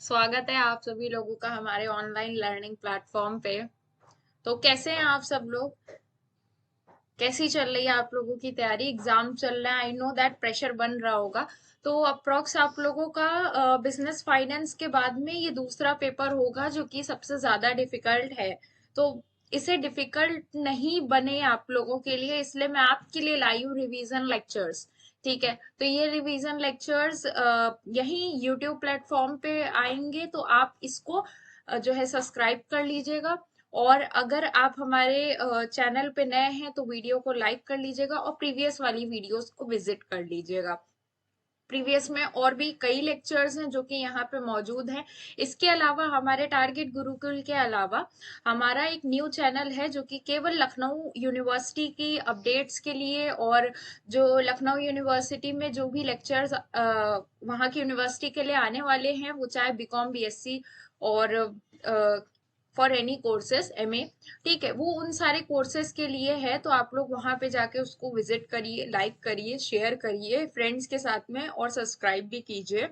स्वागत है आप सभी लोगों का हमारे ऑनलाइन लर्निंग प्लेटफॉर्म पे। तो कैसे हैं आप सब लोग? कैसी चल रही है आप लोगों की तैयारी? एग्जाम चल रहा है, आई नो दैट प्रेशर बन रहा होगा। तो अप्रोक्स आप लोगों का बिजनेस फाइनेंस के बाद में ये दूसरा पेपर होगा जो कि सबसे ज्यादा डिफिकल्ट है। तो इसे डिफिकल्ट नहीं बने आप लोगों के लिए, इसलिए मैं आपके लिए लाई हूँ रिवीजन लेक्चर्स। ठीक है, तो ये रिवीजन लेक्चर्स यही यूट्यूब प्लेटफॉर्म पे आएंगे, तो आप इसको जो है सब्सक्राइब कर लीजिएगा। और अगर आप हमारे चैनल पे नए हैं तो वीडियो को लाइक कर लीजिएगा और प्रीवियस वाली वीडियोस को विजिट कर लीजिएगा। प्रीवियस में और भी कई लेक्चर्स हैं जो कि यहाँ पे मौजूद हैं। इसके अलावा हमारे टारगेट गुरुकुल के अलावा हमारा एक न्यू चैनल है जो कि केवल लखनऊ यूनिवर्सिटी की अपडेट्स के लिए, और जो लखनऊ यूनिवर्सिटी में जो भी लेक्चर्स वहाँ की यूनिवर्सिटी के लिए आने वाले हैं, वो चाहे बीकॉम बीएससी और फॉर एनी कोर्सेज एमए, ठीक है, वो उन सारे कोर्सेज के लिए है। तो आप लोग वहां पे जाके उसको विजिट करिए, लाइक करिए, शेयर करिए फ्रेंड्स के साथ में, और सब्सक्राइब भी कीजिए।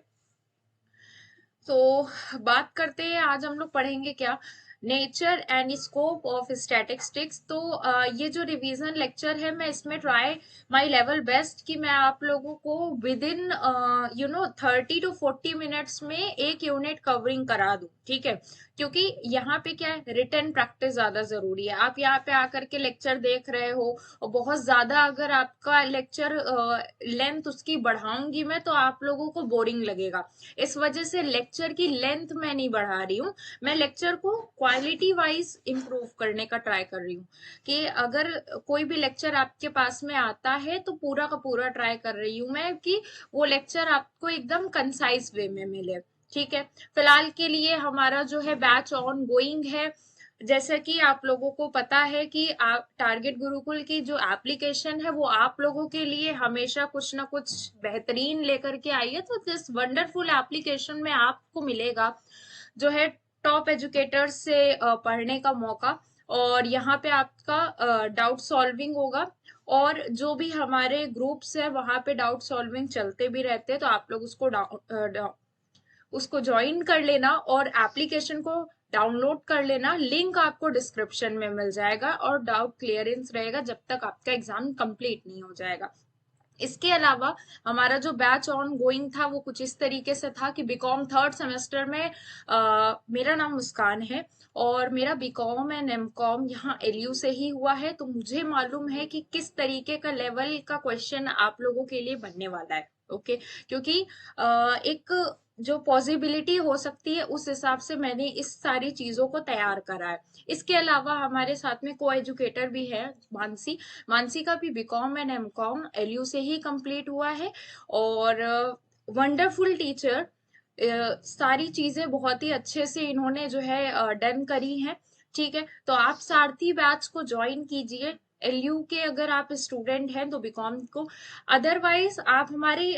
तो बात करते हैं, आज हम लोग पढ़ेंगे क्या? Nature and scope of statistics. तो ये जो रिवीजन लेक्चर है, मैं इसमें ट्राई माय लेवल बेस्ट कि मैं आप लोगों को विद इन 30 to 40 मिनट्स में एक यूनिट कवरिंग करा दूं, ठीक है। क्योंकि यहाँ पे क्या है, रिटन प्रैक्टिस ज्यादा जरूरी है। आप यहाँ पे आकर के लेक्चर देख रहे हो और बहुत ज्यादा अगर आपका लेक्चर लेंथ उसकी बढ़ाऊंगी मैं, तो आप लोगों को बोरिंग लगेगा। इस वजह से लेक्चर की लेंथ मैं नहीं बढ़ा रही हूँ, मैं लेक्चर को क्वालिटी वाइज इंप्रूव करने का ट्राई कर रही हूँ। कि अगर कोई भी लेक्चर आपके पास में आता है तो पूरा का पूरा ट्राई कर रही हूँ मैं कि वो लेक्चर आपको एकदम कंसाइज वे में मिले। ठीक है, फिलहाल के लिए हमारा जो है बैच ऑन गोइंग है। जैसा कि आप लोगों को पता है कि आप टारगेट गुरुकुल की जो एप्लीकेशन है वो आप लोगों के लिए हमेशा कुछ ना कुछ बेहतरीन लेकर के आई है। तो दिस वंडरफुल एप्लीकेशन में आपको मिलेगा जो है टॉप एजुकेटर्स से पढ़ने का मौका, और यहाँ पे आपका डाउट सॉल्विंग होगा। और जो भी हमारे ग्रुप्स है वहां पे डाउट सॉल्विंग चलते भी रहते हैं, तो आप लोग उसको ज्वाइन कर लेना और एप्लीकेशन को डाउनलोड कर लेना। लिंक आपको डिस्क्रिप्शन में मिल जाएगा, और डाउट क्लियरेंस रहेगा जब तक आपका एग्जाम कंप्लीट नहीं हो जाएगा। इसके अलावा हमारा जो बैच ऑन गोइंग था वो कुछ इस तरीके से था कि बीकॉम थर्ड सेमेस्टर में मेरा नाम मुस्कान है, और मेरा बीकॉम एंड एमकॉम यहाँ एलयू से ही हुआ है। तो मुझे मालूम है कि किस तरीके का लेवल का क्वेश्चन आप लोगों के लिए बनने वाला है। ओके, क्योंकि एक जो पॉसिबिलिटी हो सकती है उस हिसाब से मैंने इस सारी चीजों को तैयार करा है। इसके अलावा हमारे साथ में को एजुकेटर भी है, मानसी। मानसी का भी बीकॉम एंड एमकॉम एलयू से ही कंप्लीट हुआ है, और वंडरफुल टीचर। सारी चीजें बहुत ही अच्छे से इन्होंने जो है डन करी हैं। ठीक है, तो आप सारथी बैच को ज्वाइन कीजिए। एलयू के अगर आप स्टूडेंट हैं तो बीकॉम को, अदरवाइज आप हमारी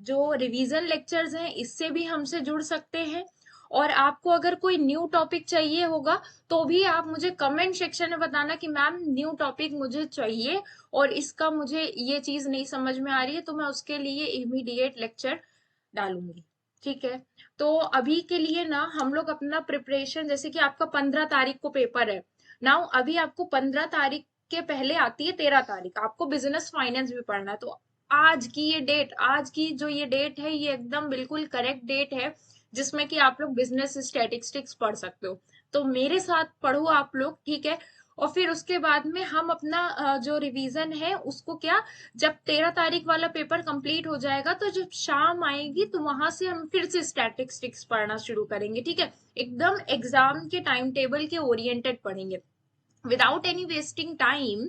जो रिवीजन लेक्चर्स हैं इससे भी हमसे जुड़ सकते हैं। और आपको अगर कोई न्यू टॉपिक चाहिए होगा तो भी आप मुझे कमेंट सेक्शन में बताना कि मैम न्यू टॉपिक मुझे चाहिए और इसका मुझे ये चीज नहीं समझ में आ रही है, तो मैं उसके लिए इमीडिएट लेक्चर डालूंगी। ठीक है, तो अभी के लिए ना हम लोग अपना प्रिपरेशन, जैसे कि आपका 15 तारीख को पेपर है। नाउ अभी आपको 15 तारीख के पहले आती है 13 तारीख, आपको बिजनेस फाइनेंस भी पढ़ना है। तो आज की ये डेट, आज की जो ये डेट है, ये एकदम बिल्कुल करेक्ट डेट है जिसमें कि आप लोग बिजनेस स्टैटिस्टिक्स पढ़ सकते हो। तो मेरे साथ पढ़ो आप लोग, ठीक है। और फिर उसके बाद में हम अपना जो रिवीजन है उसको क्या, जब 13 तारीख वाला पेपर कंप्लीट हो जाएगा तो जब शाम आएगी तो वहां से हम फिर से स्टैटिस्टिक्स पढ़ना शुरू करेंगे। ठीक है, एकदम एग्जाम के टाइम टेबल के ओरिएंटेड पढ़ेंगे, विदाउट एनी वेस्टिंग टाइम।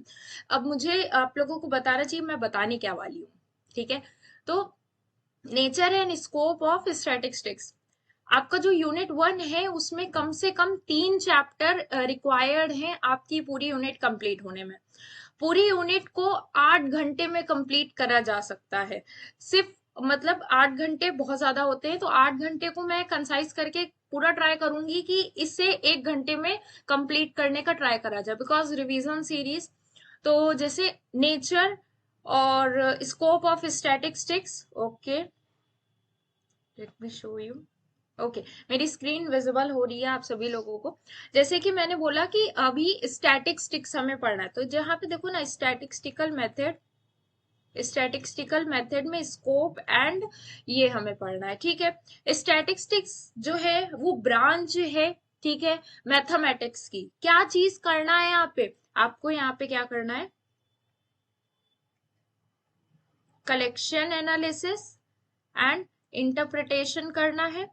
अब मुझे आप लोगों को बताना चाहिए मैं बताने क्या वाली हूँ। ठीक है, तो nature and scope of statistics, आपका जो यूनिट 1 है उसमें कम से कम 3 चैप्टर रिक्वायर्ड हैं आपकी पूरी यूनिट कंप्लीट होने में। पूरी यूनिट को 8 घंटे में कंप्लीट करा जा सकता है। सिर्फ मतलब 8 घंटे बहुत ज्यादा होते हैं, तो 8 घंटे को मैं कंसाइज करके पूरा ट्राई करूंगी कि इसे 1 घंटे में कंप्लीट करने का ट्राई करा जाए, बिकॉज रिवीजन सीरीज। तो जैसे नेचर और scope of statistics, okay, let me show you. Okay, मेरी स्क्रीन विजिबल हो रही है आप सभी लोगों को। जैसे कि मैंने बोला कि अभी स्टैटिस्टिक्स हमें पढ़ना है, तो जहाँ पे देखो ना स्टैटिस्टिकल मेथड में स्कोप एंड ये हमें पढ़ना है, ठीक है। स्टैटिस्टिक्स जो है वो ब्रांच है, ठीक है, मैथमेटिक्स की। क्या चीज करना है यहाँ पे आपको, यहाँ पे क्या करना है, कलेक्शन एनालिसिस एंड इंटरप्रिटेशन करना है,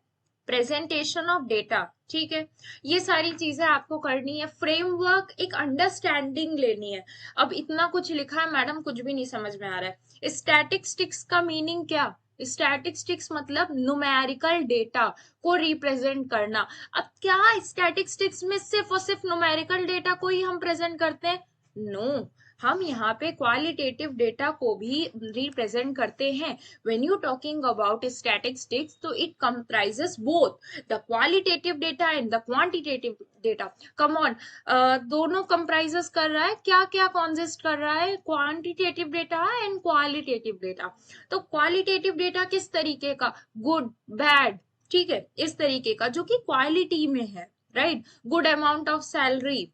प्रेजेंटेशन ऑफ डेटा, ठीक है। ये सारी चीजें आपको करनी है, फ्रेमवर्क, एक अंडरस्टैंडिंग लेनी है। अब इतना कुछ लिखा है मैडम, कुछ भी नहीं समझ में आ रहा है। स्टैटिस्टिक्स का मीनिंग क्या, स्टैटिस्टिक्स मतलब न्यूमेरिकल डेटा को रिप्रेजेंट करना। अब क्या स्टैटिस्टिक्स में सिर्फ और सिर्फ न्यूमेरिकल डेटा को ही हम प्रेजेंट करते हैं? नो, हम यहाँ पे क्वालिटेटिव डेटा को भी रिप्रेजेंट करते हैं। when you talking about statistics, तो it comprises both the qualitative data and the quantitative data. come on, दोनों comprises कर रहा है, क्या क्या consist कर रहा है, quantitative data and qualitative data। तो qualitative data किस तरीके का, good bad, ठीक है, इस तरीके का जो कि क्वालिटी में है, right. Good amount of salary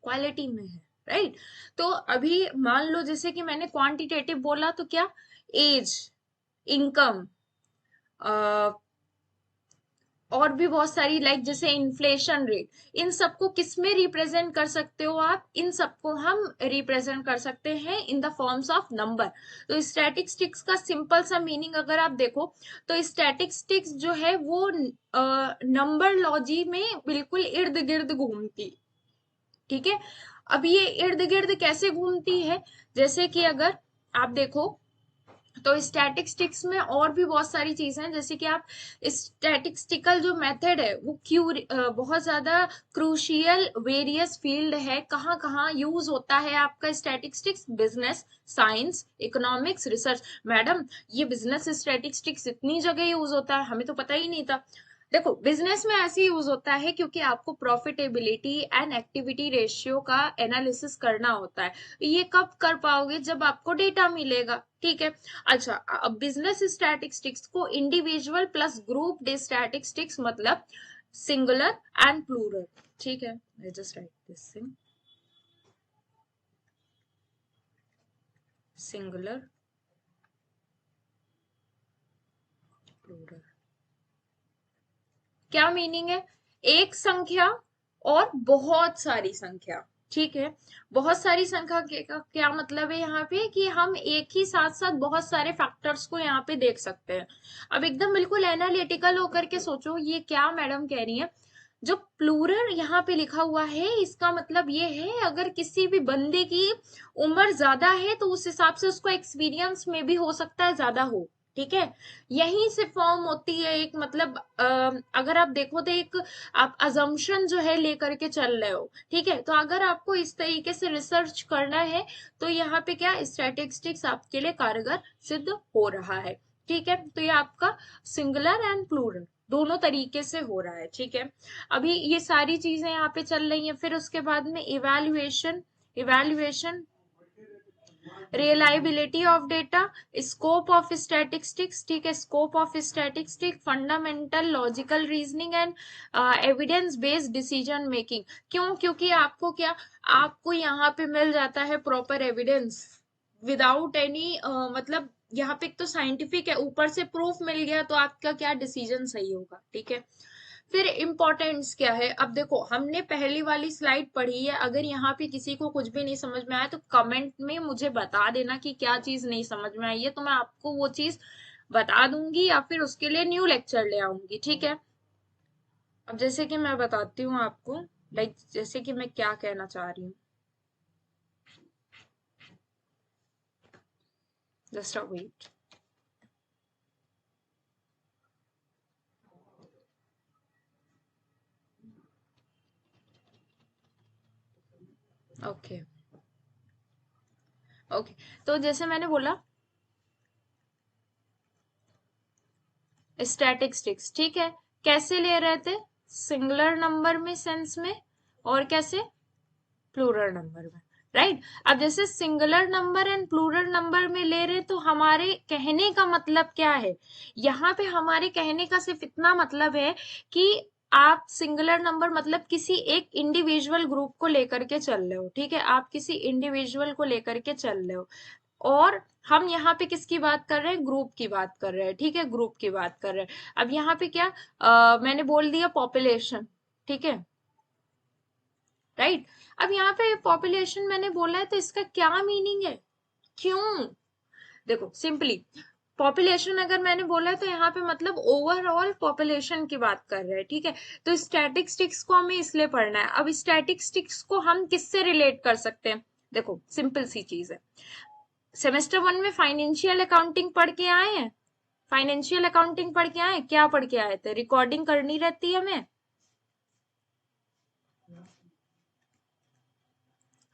quality में है, राइट। तो अभी मान लो जैसे कि मैंने क्वांटिटेटिव बोला तो क्या, एज, इनकम, और भी बहुत सारी, लाइक जैसे इन्फ्लेशन रेट, इन सबको किस में रिप्रेजेंट कर सकते हो आप, इन सबको हम रिप्रेजेंट कर सकते हैं in the forms of number. तो स्टैटिस्टिक्स का सिंपल सा मीनिंग अगर आप देखो तो स्टैटिस्टिक्स जो है वो नंबर लॉजी में बिल्कुल इर्द गिर्द घूमती, ठीक है। अब ये इर्द गिर्द कैसे घूमती है, जैसे कि अगर आप देखो तो स्टैटिस्टिक्स में और भी बहुत सारी चीजें हैं, जैसे कि आप स्टैटिस्टिकल जो मेथड है वो बहुत ज्यादा क्रूशियल वेरियस फील्ड है, कहाँ कहाँ यूज होता है आपका statistics, business, science, economics, research. Madam ये बिजनेस स्टैटिस्टिक्स इतनी जगह यूज होता है, हमें तो पता ही नहीं था। देखो बिजनेस में ऐसे यूज होता है क्योंकि आपको प्रॉफिटेबिलिटी एंड एक्टिविटी रेशियो का एनालिसिस करना होता है। ये कब कर पाओगे, जब आपको डेटा मिलेगा, ठीक है। अच्छा, अब बिजनेस स्टैटिस्टिक्स को इंडिविजुअल प्लस ग्रुप स्टैटिस्टिक्स मतलब सिंगुलर एंड प्लूरल, ठीक है। I just write this thing, singular, plural. क्या मीनिंग है, एक संख्या और बहुत सारी संख्या, ठीक है। बहुत सारी संख्या का क्या मतलब है यहाँ पे, कि हम एक ही साथ साथ बहुत सारे फैक्टर्स को यहाँ पे देख सकते हैं। अब एकदम बिल्कुल एनालिटिकल होकर के सोचो ये क्या मैडम कह रही है। जो प्लूरल यहाँ पे लिखा हुआ है इसका मतलब ये है, अगर किसी भी बंदे की उम्र ज्यादा है तो उस हिसाब से उसको एक्सपीरियंस में भी हो सकता है ज्यादा हो, ठीक है। यहीं से फॉर्म होती है एक, मतलब अगर आप देखो तो एक आप अजम्पशन जो है लेकर के चल रहे हो, ठीक है। तो अगर आपको इस तरीके से रिसर्च करना है तो यहाँ पे क्या स्टैटिस्टिक्स आपके लिए कारगर सिद्ध हो रहा है, ठीक है। तो ये आपका सिंगुलर एंड प्लूरल दोनों तरीके से हो रहा है, ठीक है। अभी ये सारी चीजें यहाँ पे चल रही हैं, फिर उसके बाद में evaluation, evaluation, reliability of data, scope of statistics, ठीक है, scope of statistic, fundamental logical reasoning and evidence based decision making. क्यों, क्योंकि आपको क्या, आपको यहाँ पे मिल जाता है प्रॉपर एविडेंस विदाउट एनी, मतलब यहाँ पे एक तो साइंटिफिक है, ऊपर से प्रूफ मिल गया, तो आपका क्या डिसीजन सही होगा, ठीक है। फिर इम्पोर्टेंस क्या है, अब देखो हमने पहली वाली स्लाइड पढ़ी है, अगर यहाँ पे किसी को कुछ भी नहीं समझ में आया तो कमेंट में मुझे बता देना कि क्या चीज नहीं समझ में आई है, तो मैं आपको वो चीज बता दूंगी या फिर उसके लिए न्यू लेक्चर ले आऊंगी, ठीक है। अब जैसे कि मैं बताती हूँ आपको, लाइक जैसे कि मैं क्या कहना चाह रही हूँ, just a wait. Okay, okay, तो जैसे मैंने बोला स्टैटिस्टिक्स, ठीक है, कैसे ले रहे थे, सिंगुलर नंबर में सेंस में, और कैसे, प्लूरल नंबर में, राइट। अब जैसे singular number and plural number में ले रहे तो हमारे कहने का मतलब क्या है, यहाँ पे हमारे कहने का सिर्फ इतना मतलब है कि आप सिंगुलर नंबर मतलब किसी एक इंडिविजुअल ग्रुप को लेकर के चल रहे हो, ठीक है, आप किसी इंडिविजुअल को लेकर के चल रहे हो, और हम यहाँ पे किसकी बात कर रहे हैं, ग्रुप की बात कर रहे हैं, ठीक है, ग्रुप की बात कर रहे हैं। अब यहाँ पे क्या मैंने बोल दिया पॉपुलेशन, ठीक है, राइट। अब यहाँ पे पॉपुलेशन मैंने बोला है तो इसका क्या मीनिंग है, क्यों, देखो सिंपली पॉपुलेशन अगर मैंने बोला है तो यहाँ पे मतलब ओवरऑल पॉपुलेशन की बात कर रहे हैं, ठीक है। तो स्टैटिस्टिक्स को हमें इसलिए पढ़ना है। अब स्टैटिस्टिक्स को हम किससे रिलेट कर सकते हैं, देखो सिंपल सी चीज है, सेमेस्टर 1 में फाइनेंशियल अकाउंटिंग पढ़ के आए हैं, फाइनेंशियल अकाउंटिंग पढ़ के आए, क्या पढ़ के आए थे, रिकॉर्डिंग करनी रहती है हमें,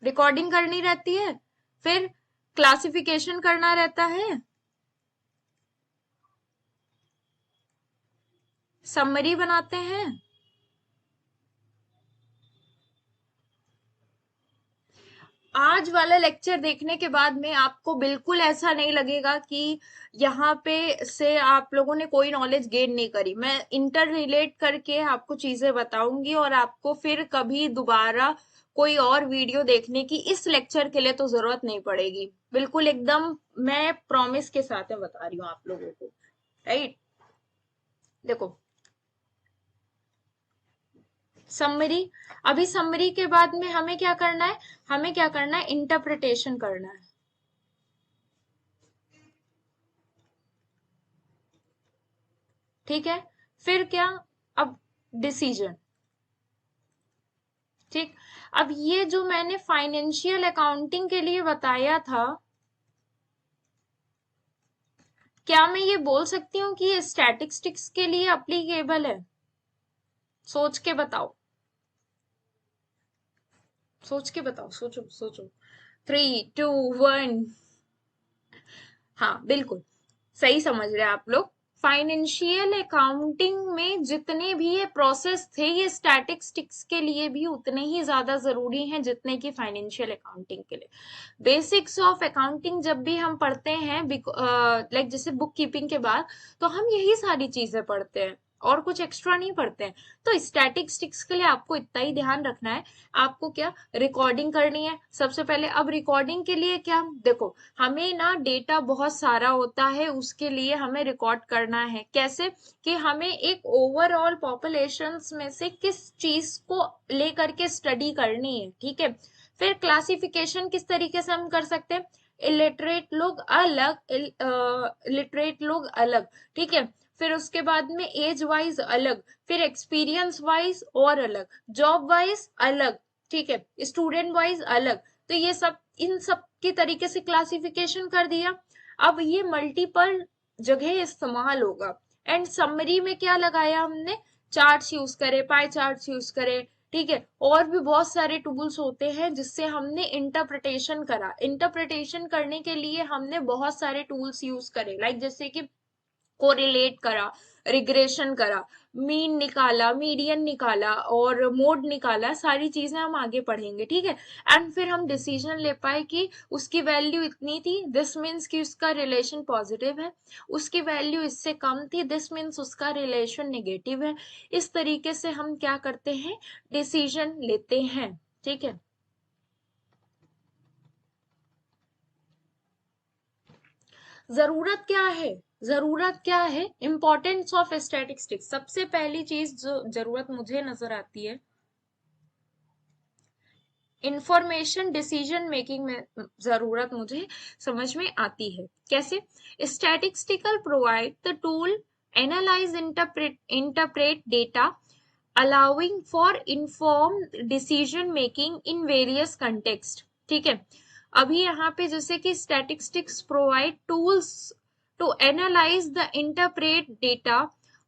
रिकॉर्डिंग करनी रहती है, फिर क्लासिफिकेशन करना रहता है, समरी बनाते हैं। आज वाला लेक्चर देखने के बाद में आपको बिल्कुल ऐसा नहीं लगेगा कि यहाँ पे से आप लोगों ने कोई नॉलेज गेन नहीं करी। मैं इंटर रिलेट करके आपको चीजें बताऊंगी और आपको फिर कभी दोबारा कोई और वीडियो देखने की इस लेक्चर के लिए तो जरूरत नहीं पड़ेगी, बिल्कुल एकदम मैं प्रॉमिस के साथ में बता रही हूँ आप लोगों को, राइट। देखो समरी, अभी समरी के बाद में हमें क्या करना है, हमें क्या करना है, इंटरप्रिटेशन करना है, ठीक है। फिर क्या, अब डिसीजन, ठीक। अब ये जो मैंने फाइनेंशियल अकाउंटिंग के लिए बताया था, क्या मैं ये बोल सकती हूँ कि ये स्टैटिस्टिक्स के लिए अप्लीकेबल है, सोच के बताओ, सोच के बताओ, सोचो सोचो, 3 2 1। हाँ बिल्कुल सही समझ रहे हैं आप लोग। फाइनेंशियल अकाउंटिंग में जितने भी ये प्रोसेस थे ये स्टैटिस्टिक्स के लिए भी उतने ही ज्यादा जरूरी हैं जितने कि फाइनेंशियल अकाउंटिंग के लिए। बेसिक्स ऑफ अकाउंटिंग जब भी हम पढ़ते हैं लाइक जैसे बुक कीपिंग के बाद, तो हम यही सारी चीजें पढ़ते हैं और कुछ एक्स्ट्रा नहीं पढ़ते हैं। तो स्टैटिस्टिक्स के लिए आपको इतना ही ध्यान रखना है, आपको क्या रिकॉर्डिंग करनी है सबसे पहले। अब रिकॉर्डिंग के लिए क्या, देखो हमें ना डेटा बहुत सारा होता है, उसके लिए हमें रिकॉर्ड करना है, कैसे कि हमें एक ओवरऑल पॉपुलेशंस में से किस चीज को लेकर के स्टडी करनी है, ठीक है। फिर क्लासिफिकेशन किस तरीके से हम कर सकते हैं, इलिटरेट लोग अलग, लिटरेट लोग अलग, ठीक है। फिर उसके बाद में एज वाइज अलग, फिर एक्सपीरियंस वाइज और अलग, जॉब वाइज अलग, ठीक है, स्टूडेंट वाइज अलग। तो ये सब इन सब की तरीके से क्लासिफिकेशन कर दिया। अब ये मल्टीपल जगह इस्तेमाल होगा। एंड समरी में क्या लगाया हमने, चार्ट्स यूज करे, पाई चार्ट्स यूज करे, ठीक है। और भी बहुत सारे टूल्स होते हैं जिससे हमने इंटरप्रिटेशन करा, इंटरप्रिटेशन करने के लिए हमने बहुत सारे टूल्स यूज करे, लाइक जैसे कि कोरिलेट करा, रिग्रेशन करा, मीन निकाला, मीडियन निकाला और मोड निकाला, सारी चीजें हम आगे पढ़ेंगे, ठीक है। एंड फिर हम डिसीजन ले पाए कि उसकी वैल्यू इतनी थी, दिस मीन्स कि उसका रिलेशन पॉजिटिव है, उसकी वैल्यू इससे कम थी, दिस मीन्स उसका रिलेशन नेगेटिव है। इस तरीके से हम क्या करते हैं, डिसीजन लेते हैं, ठीक है। जरूरत क्या है, जरूरत क्या है, इंपॉर्टेंस ऑफ स्टैटिस्टिक्स, सबसे पहली चीज जो जरूरत मुझे नजर आती है, इंफॉर्मेशन डिसीजन मेकिंग में जरूरत मुझे समझ में आती है, कैसे, statistical provide the tool analyse interpret data allowing for informed decision making in various context, ठीक है। अभी यहाँ पे जैसे कि statistics provide tools to analyse the interpret data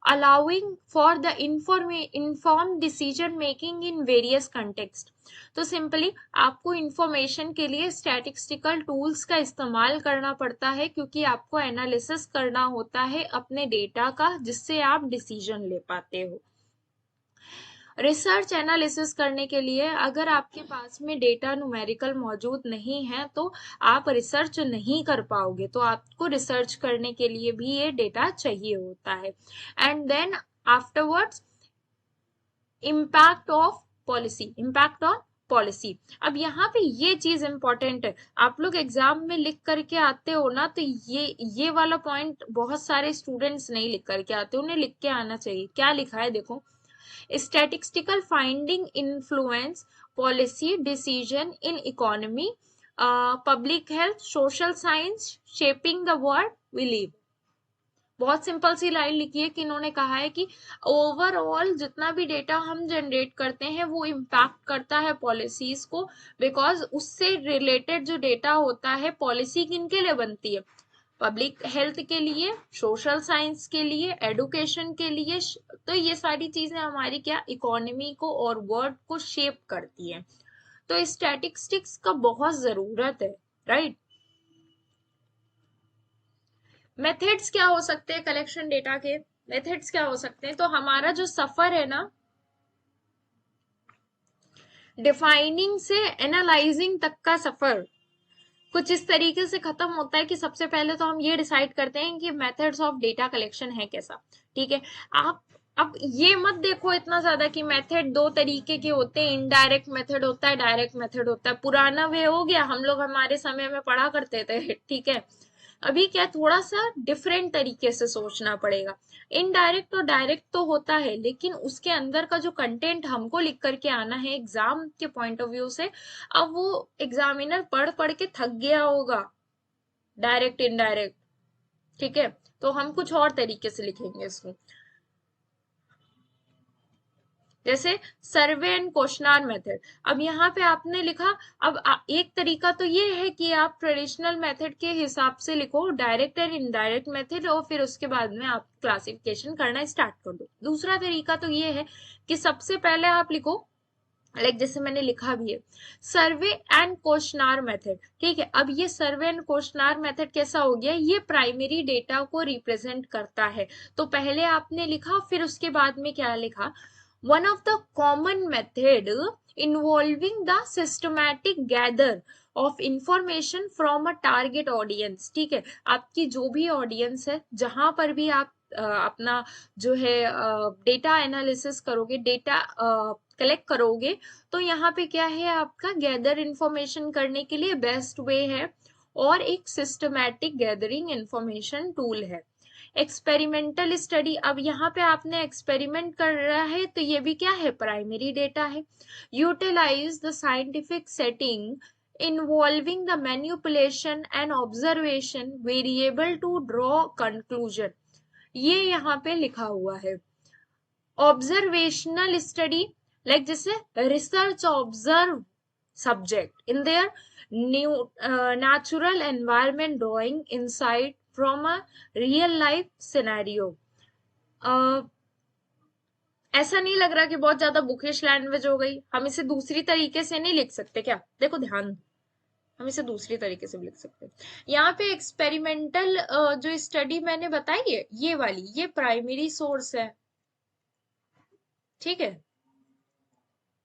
allowing for the informed decision making in various context। तो simply आपको information के लिए स्टैटिस्टिकल टूल्स का इस्तेमाल करना पड़ता है, क्योंकि आपको एनालिसिस करना होता है अपने डेटा का, जिससे आप डिसीजन ले पाते हो। रिसर्च एनालिसिस करने के लिए अगर आपके पास में डेटा न्यूमेरिकल मौजूद नहीं है तो आप रिसर्च नहीं कर पाओगे, तो आपको रिसर्च करने के लिए भी ये डेटा चाहिए होता है। And then afterwards impact of policy, impact on policy. अब यहाँ पे ये चीज इंपॉर्टेंट है, आप लोग एग्जाम में लिख करके आते हो ना, तो ये वाला पॉइंट बहुत सारे स्टूडेंट्स नहीं लिख करके आते, उन्हें लिख के आना चाहिए। क्या लिखा है देखो, statistical finding influence policy decision in economy, public health, social science, shaping the world we live। बहुत सिंपल सी लाइन लिखी है कि इन्होंने कहा है कि ओवरऑल जितना भी डेटा हम जनरेट करते हैं वो इम्पैक्ट करता है पॉलिसीज को, बिकॉज उससे रिलेटेड जो डेटा होता है, पॉलिसी किनके लिए बनती है, पब्लिक हेल्थ के लिए, सोशल साइंस के लिए, एडुकेशन के लिए। तो ये सारी चीजें हमारी क्या इकोनॉमी को और वर्ल्ड को शेप करती है। तो स्टैटिस्टिक्स का बहुत जरूरत है, राइट। मेथड्स क्या हो सकते हैं कलेक्शन डेटा के, मेथड्स क्या हो सकते हैं, तो हमारा जो सफर है ना डिफाइनिंग से एनालाइजिंग तक का सफर कुछ इस तरीके से खत्म होता है कि सबसे पहले तो हम ये डिसाइड करते हैं कि मेथड्स ऑफ डेटा कलेक्शन है कैसा, ठीक है। आप अब ये मत देखो इतना ज्यादा कि मेथड दो तरीके के होते हैं, इनडायरेक्ट मेथड होता है, डायरेक्ट मेथड होता है। पुराना वे हो गया, हम लोग हमारे समय में पढ़ा करते थे, ठीक है। अभी क्या थोड़ा सा डिफरेंट तरीके से सोचना पड़ेगा। इनडायरेक्ट और डायरेक्ट तो होता है, लेकिन उसके अंदर का जो कंटेंट हमको लिख करके आना है एग्जाम के पॉइंट ऑफ व्यू से, अब वो एग्जामिनर पढ़ पढ़ के थक गया होगा डायरेक्ट इनडायरेक्ट, ठीक है। तो हम कुछ और तरीके से लिखेंगे इसको, जैसे सर्वे एंड क्वेश्चनर मेथड। अब यहाँ पे आपने लिखा, अब एक तरीका तो ये है कि आप ट्रेडिशनल मेथड के हिसाब से लिखो, डायरेक्ट एंड इनडायरेक्ट मेथड, और फिर उसके बाद में आप क्लासिफिकेशन करना स्टार्ट कर दो। दूसरा तरीका तो ये है कि सबसे पहले आप लिखो, लाइक जैसे मैंने लिखा भी है, सर्वे एंड क्वेश्चनर मेथड, ठीक है। अब ये सर्वे एंड क्वेश्चनर मेथड कैसा हो गया, ये प्राइमरी डेटा को रिप्रेजेंट करता है। तो पहले आपने लिखा, फिर उसके बाद में क्या लिखा, one of the common method involving the systematic gather of information from a target audience, ठीक है। आपकी जो भी ऑडियंस है, जहां पर भी आप अपना जो है डेटा एनालिसिस करोगे, डेटा कलेक्ट करोगे, तो यहाँ पे क्या है, आपका गैदर इंफॉर्मेशन करने के लिए बेस्ट वे है और एक सिस्टमैटिक गैदरिंग इंफॉर्मेशन टूल है। एक्सपेरिमेंटल स्टडी, अब यहाँ पे आपने एक्सपेरिमेंट कर रहा है तो ये भी क्या है, प्राइमरी डेटा है। Utilise the scientific setting involving the manipulation and observation variable to draw conclusion, ये यहाँ पे लिखा हुआ है। ऑब्जर्वेशनल स्टडी, लाइक जैसे research observe subject in their new natural environment, drawing insight from a real life scenario। ऐसा नहीं लग रहा कि बहुत ज्यादा बुकिश लैंग्वेज हो गई, हम इसे दूसरी तरीके से नहीं लिख सकते क्या, देखो ध्यान, हम इसे दूसरी तरीके से भी लिख सकते हैं। यहाँ पे एक्सपेरिमेंटल जो स्टडी मैंने बताई है, ये वाली, ये प्राइमरी सोर्स है, ठीक है,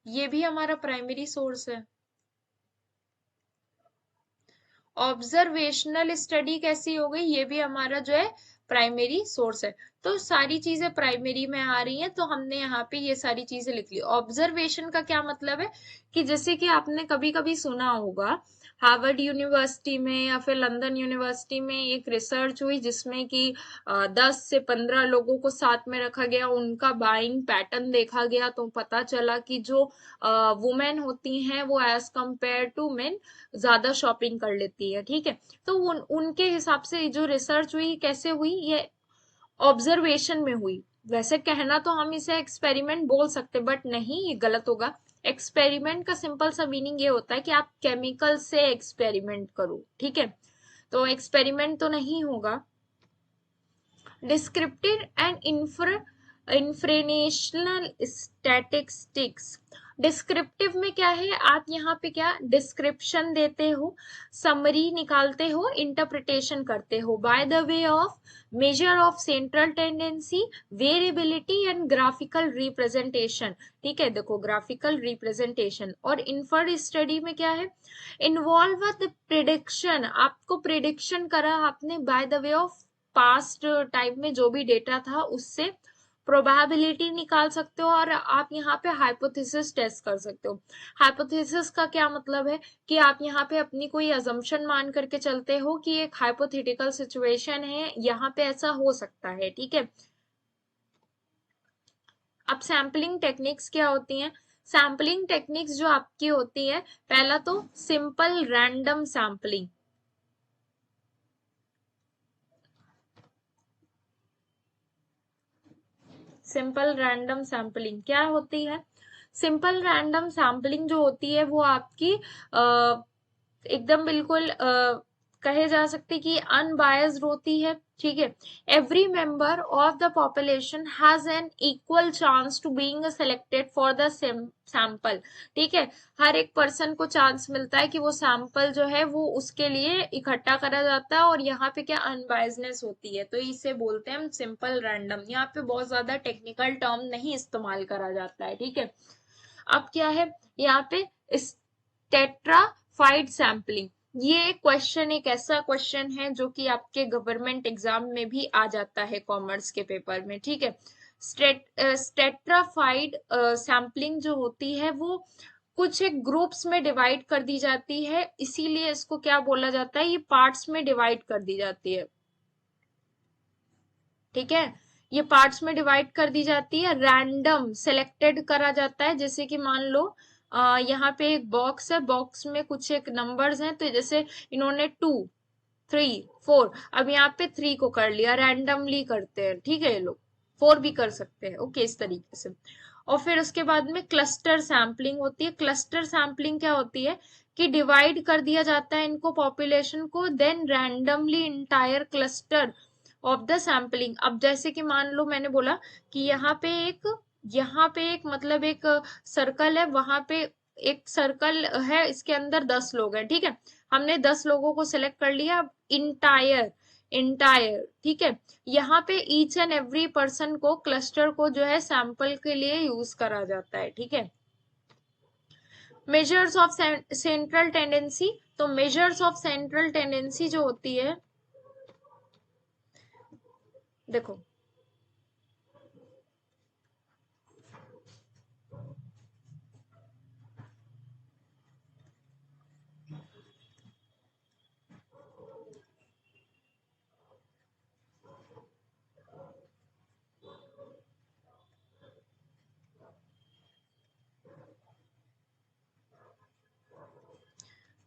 ये भी हमारा प्राइमरी सोर्स है। ऑब्जर्वेशनल स्टडी कैसी हो गई, ये भी हमारा जो है प्राइमरी सोर्स है। तो सारी चीजें प्राइमरी में आ रही हैं, तो हमने यहाँ पे ये सारी चीजें लिख ली। ऑब्जर्वेशन का क्या मतलब है कि जैसे कि आपने कभी कभी सुना होगा, हार्वर्ड यूनिवर्सिटी में या फिर लंदन यूनिवर्सिटी में एक रिसर्च हुई जिसमें कि 10 से 15 लोगों को साथ में रखा गया, उनका बाइंग पैटर्न देखा गया, तो पता चला कि जो वुमेन होती हैं वो एज कंपेयर टू मेन ज्यादा शॉपिंग कर लेती है, ठीक है। तो उनके हिसाब से जो रिसर्च हुई कैसे हुई, ये ऑब्जर्वेशन में हुई। वैसे कहना तो हम इसे एक्सपेरिमेंट बोल सकते, बट नहीं, ये गलत होगा। एक्सपेरिमेंट का सिंपल सा मीनिंग ये होता है कि आप केमिकल से एक्सपेरिमेंट करो, ठीक है, तो एक्सपेरिमेंट तो नहीं होगा। Descriptive and informational statistics. Descriptive में क्या है, आप यहाँ पे क्या डिस्क्रिप्शन देते हो, समरी निकालते हो, इंटरप्रिटेशन करते हो by the way of measure of central tendency, variability and graphical representation. ठीक है, देखो ग्राफिकल रिप्रेजेंटेशन। और इन्फर्ड स्टडी में क्या है, इन्वॉल्व द प्रिडिक्शन, आपको प्रिडिक्शन करा आपने by the way of past time में जो भी डेटा था उससे प्रोबेबिलिटी निकाल सकते हो, और आप यहाँ पे हाइपोथेसिस टेस्ट कर सकते हो। हाइपोथेसिस का क्या मतलब है कि आप यहाँ पे अपनी कोई अजम्पशन मान करके चलते हो कि एक हाइपोथेटिकल सिचुएशन है, यहाँ पे ऐसा हो सकता है। ठीक है, अब सैम्पलिंग टेक्निक्स क्या होती हैं। सैम्पलिंग टेक्निक्स जो आपकी होती है, पहला तो simple random sampling. Simple random sampling क्या होती है, सिंपल रैंडम सैम्पलिंग जो होती है वो आपकी एकदम बिल्कुल कहे जा सकते कि अनबायस्ड होती है। ठीक है, every member of the population has an equal chance to being selected for the sample. ठीक है, हर एक पर्सन को चांस मिलता है कि वो सैंपल जो है वो उसके लिए इकट्ठा करा जाता है, और यहाँ पे क्या अनबायसनेस होती है, तो इसे बोलते हैं हम सिंपल रैंडम। यहाँ पे बहुत ज्यादा टेक्निकल टर्म नहीं इस्तेमाल करा जाता है। ठीक है, अब क्या है यहाँ पे टेट्राफाइड सैम्पलिंग। ये क्वेश्चन एक ऐसा क्वेश्चन है जो कि आपके गवर्नमेंट एग्जाम में भी आ जाता है कॉमर्स के पेपर में। ठीक है, टेट्राफाइड सैम्पलिंग जो होती है वो कुछ एक ग्रुप्स में डिवाइड कर दी जाती है, इसीलिए इसको क्या बोला जाता है, ये पार्ट्स में डिवाइड कर दी जाती है। ठीक है, ये पार्ट्स में डिवाइड कर दी जाती है, रैंडम सेलेक्टेड करा जाता है। जैसे कि मान लो यहाँ पे एक बॉक्स है, बॉक्स में कुछ एक नंबर्स हैं, तो जैसे इन्होंने 2 3 4, अब यहाँ पे 3 को कर लिया, रैंडमली करते हैं। ठीक है, ये लोग 4 भी कर सकते हैं। ओके, इस तरीके से। और फिर उसके बाद में क्लस्टर सैम्पलिंग होती है। क्लस्टर सैम्पलिंग क्या होती है कि डिवाइड कर दिया जाता है इनको, पॉपुलेशन को, then randomly entire cluster of the sampling. अब जैसे कि मान लो मैंने बोला कि यहाँ पे एक मतलब एक सर्कल है, वहां पे एक सर्कल है, इसके अंदर 10 लोग हैं। ठीक है, हमने 10 लोगों को सिलेक्ट कर लिया। अब इंटायर इंटायर ठीक है, यहाँ पे ईच एंड एवरी पर्सन को, क्लस्टर को जो है सैंपल के लिए यूज करा जाता है। ठीक है, मेजर्स ऑफ सेंट्रल टेंडेंसी। तो मेजर्स ऑफ सेंट्रल टेंडेंसी जो होती है, देखो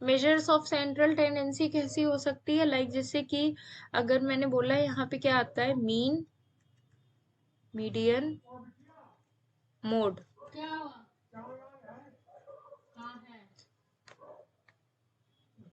मेजर्स ऑफ सेंट्रल टेंडेंसी कैसी हो सकती है, लाइक जैसे कि अगर मैंने बोला यहाँ पे क्या आता है, मीन, मीडियन, मोड।